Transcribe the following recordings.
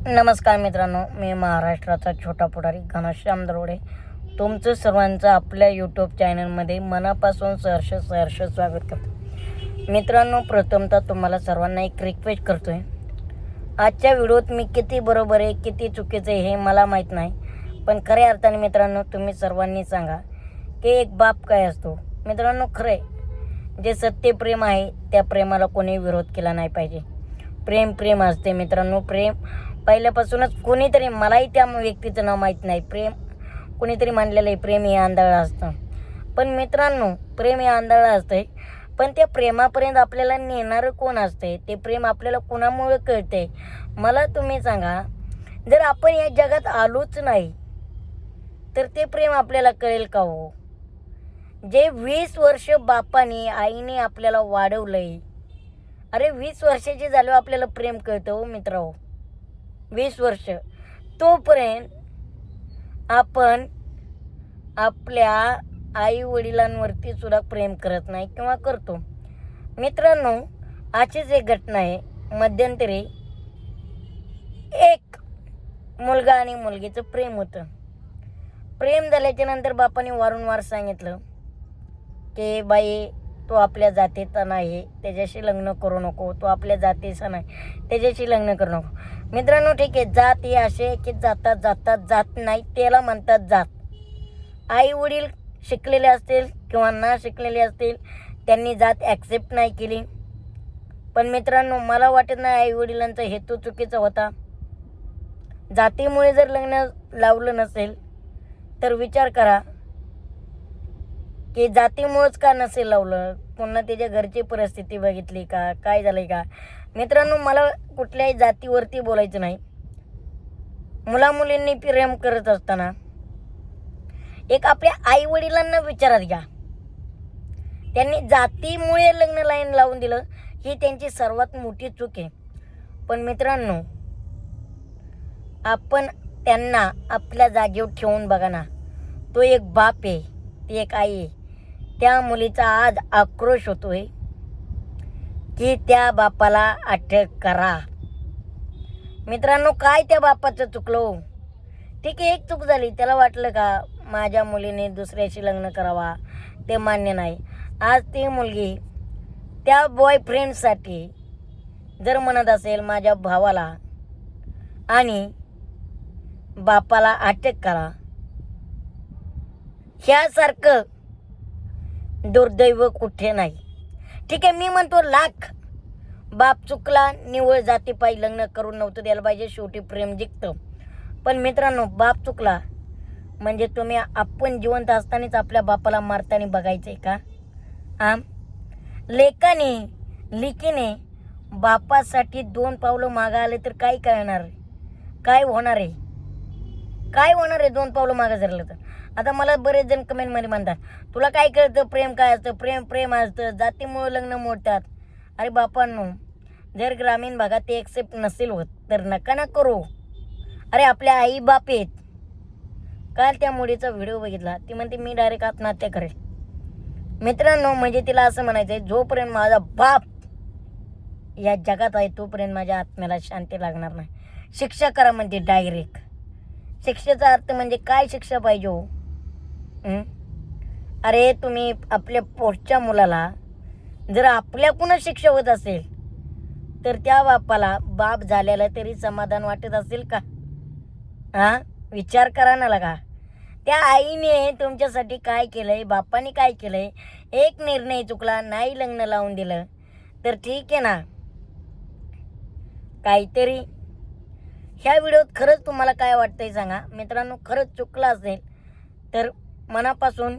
नमस्कार मित्रांनो, मी महाराष्ट्राचा छोटा पुढारी घनश्याम दरोडे तुमचं सर्वांचं आपल्या यूट्यूब चॅनलमध्ये मनापासून सहर्ष स्वागत करतो. मित्रांनो, प्रथमतः तुम्हाला सर्वांना एक रिक्वेस्ट करतो आहे. आजच्या व्हिडिओत मी किती बरोबर आहे किती चुकीचं आहे हे मला माहीत नाही, पण खऱ्या अर्थाने मित्रांनो तुम्ही सर्वांनी सांगा की एक बाप काय असतो. मित्रांनो, खरं आहे, जे सत्य प्रेम आहे त्या प्रेमाला कोणी विरोध केला नाही पाहिजे. प्रेम असते मित्रांनो. प्रेम पहिल्यापासूनच कोणीतरी, मलाही त्या व्यक्तीचं नाव माहीत नाही, प्रेम कोणीतरी मानलेलं आहे. प्रेम हे आंधळं असतं. पण मित्रांनो, प्रेम हे आंधळं असतंय, पण त्या प्रेमापर्यंत आपल्याला नेणारं कोण असते, ते प्रेम आपल्याला कोणामुळे कळते मला तुम्ही सांगा. जर आपण या जगात आलोच नाही तर ते प्रेम आपल्याला कळेल का हो? जे 20 वर्ष बापाने आईने आपल्याला वाढवलंय, अरे 20 वर्षाचे झाल्यावर आपल्याला प्रेम कळतं हो मित्रांनो. 20 वर्ष तोपर्यंत आपण आपल्या आई वडिलांवरती सुद्धा प्रेम करत नाही किंवा करतो. मित्रांनो, अशीच एक घटना आहे. मध्यंतरी एक मुलगा आणि मुलगीचं प्रेम होतं. प्रेम झाल्याच्या नंतर बापाने वारंवार सांगितलं की बाई, तो आपल्या जातीचा नाही, त्याच्याशी लग्न करू नको. तो आपल्या जातीचा नाही, त्याच्याशी लग्न करू नको. मित्रांनो, ठीक आहे, जात हे असे की जात नाही त्याला म्हणतात जात. आई वडील शिकलेले असतील किंवा ना शिकलेले असतील, त्यांनी जात ॲक्सेप्ट नाही केली. पण मित्रांनो, मला वाटत नाही आई वडिलांचा हेतू चुकीचा होता. जातीमुळे जर लग्न लावलं नसेल तर विचार करा की जातीमुळेच का नसेल लावलं, पुन्हा त्याच्या घरची परिस्थिती बघितली का, काय झालं का. मित्रांनो, मला कुठल्याही जातीवरती बोलायचं नाही. मुलामुलींनी प्रेम करत असताना एक आपल्या आई वडिलांना विचारात घ्या. त्यांनी जातीमुळे लग्न लाईन लावून दिलं, ही त्यांची सर्वात मोठी चूक आहे. पण मित्रांनो, आपण त्यांना आपल्या जागेवर ठेवून बघा ना. तो एक बाप आहे, ती एक आई आहे. त्या मुलीचा आज आक्रोश होतोय की त्या बापाला अटक करा. मित्रांनो, काय त्या बापाचं चुकलं? ठीक आहे, एक चूक झाली, त्याला वाटलं का माझ्या मुलीने दुसऱ्याशी लग्न करावा, ते मान्य नाही. आज ती मुलगी त्या बॉयफ्रेंडसाठी जर म्हणत असेल माझ्या भावाला आणि बापाला अटक करा, ह्यासारखं दुर्दैव कुठे नाही. ठीक आहे, मी म्हणतो लाख बाप चुकला, निवळ जातीपायी लग्न करून नव्हतं द्यायला पाहिजे, शेवटी प्रेम जिंकतं. पण मित्रांनो, बाप चुकला म्हणजे तुम्ही आपण जिवंत असतानाच आपल्या बापाला मारताना बघायचं आहे का? लेकीने बापासाठी 2 पावलं मागं आले तर काय करणार, काय होणार आहे? 2 पावलं मागं जरलं तर. आता मला बरेच जण कमेंटमध्ये म्हणतात, तुला काय कळतं प्रेम काय असतं? प्रेम असतं, जातीमुळे लग्न मोडतात. अरे बापांनो, जर ग्रामीण भागात ते एक्सेप्ट नसेल होत तर नका ना करू. अरे आपल्या आई बाप आहेत. काल त्या मुलीचा व्हिडिओ बघितला, ती म्हणते मी डायरेक्ट आत्महत्या करेल. मित्रांनो, म्हणजे तिला असं म्हणायचं आहे, जोपर्यंत माझा बाप या जगात आहे तोपर्यंत माझ्या आत्म्याला शांती लागणार नाही. शिक्षा करा म्हणते डायरेक्ट. शिक्षेचा अर्थ म्हणजे काय शिक्षा पाहिजे हो? अरे तुम्ही आपल्या पोटच्या मुलाला जर आपल्याकडूनच शिक्षा होत असेल तर त्या बापाला बाप झालेला तरी समाधान वाटत असेल का? विचार करा ना लगा. त्या आईने तुमच्यासाठी काय केलंय, बापाने काय केलंय? एक निर्णय चुकला, नाही लग्न लावून दिलं तर ठीक आहे ना. काहीतरी ह्या व्हिडिओत खरंच तुम्हाला काय वाटतंय सांगा. मित्रांनो, खरंच चुकलं असेल तर मनापासून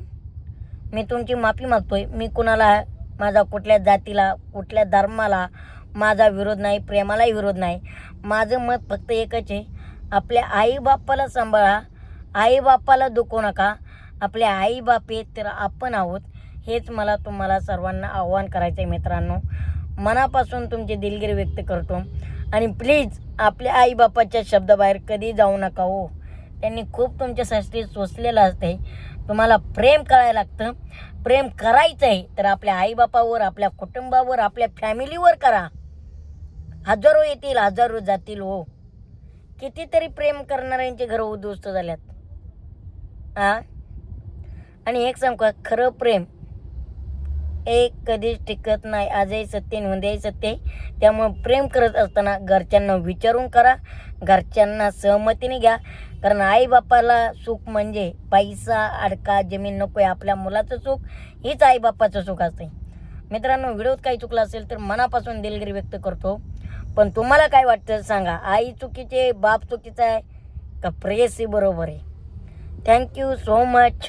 मी तुमची माफी मागतोय. मी कुणाला, माझा कुठल्या जातीला, कुठल्या धर्माला माझा विरोध नाही, प्रेमालाही विरोध नाही. माझं मत फक्त एकच आहे, आपल्या आईबापाला सांभाळा, आईबापाला दुखवू नका. आपले आईबाप आहेत तर आपण आहोत, हेच मला तुम्हाला सर्वांना आव्हान करायचं आहे. मित्रांनो, मनापासून तुमची दिलगिरी व्यक्त करतो. आणि प्लीज आपल्या आईबापाच्या शब्दाबाहेर कधी जाऊ नका हो. त्यांनी खूप तुमच्यासाठी सोसलेलं असते. तुम्हाला प्रेम करायला लागतं. प्रेम करायचं आहे तर आपल्या आईबापावर, आपल्या कुटुंबावर, आपल्या फॅमिलीवर करा. हजारो येतील, हजारो जातील हो. कितीतरी प्रेम करणाऱ्यांचे घरं उद्ध्वस्त झाल्यात. आणि एक सांगू का, खरं प्रेम एक कधीच टिकत नाही. आजही सत्य आणि उद्याही सत्य आहे. त्यामुळे प्रेम करत असताना घरच्यांना विचारून करा, घरच्यांना सहमतीने घ्या. कारण आईबापाला सुख म्हणजे पैसा अडका जमीन नको आहे. आपल्या मुलाचं सुख हीच आईबापाचं सुख असते. मित्रांनो, व्हिडिओत काही चुकलं असेल तर मनापासून दिलगिरी व्यक्त करतो. पण तुम्हाला काय वाटतं सांगा, आई चुकीचे, बाप चुकीचा आहे का प्रेयसी बरोबर आहे? Thank you so much.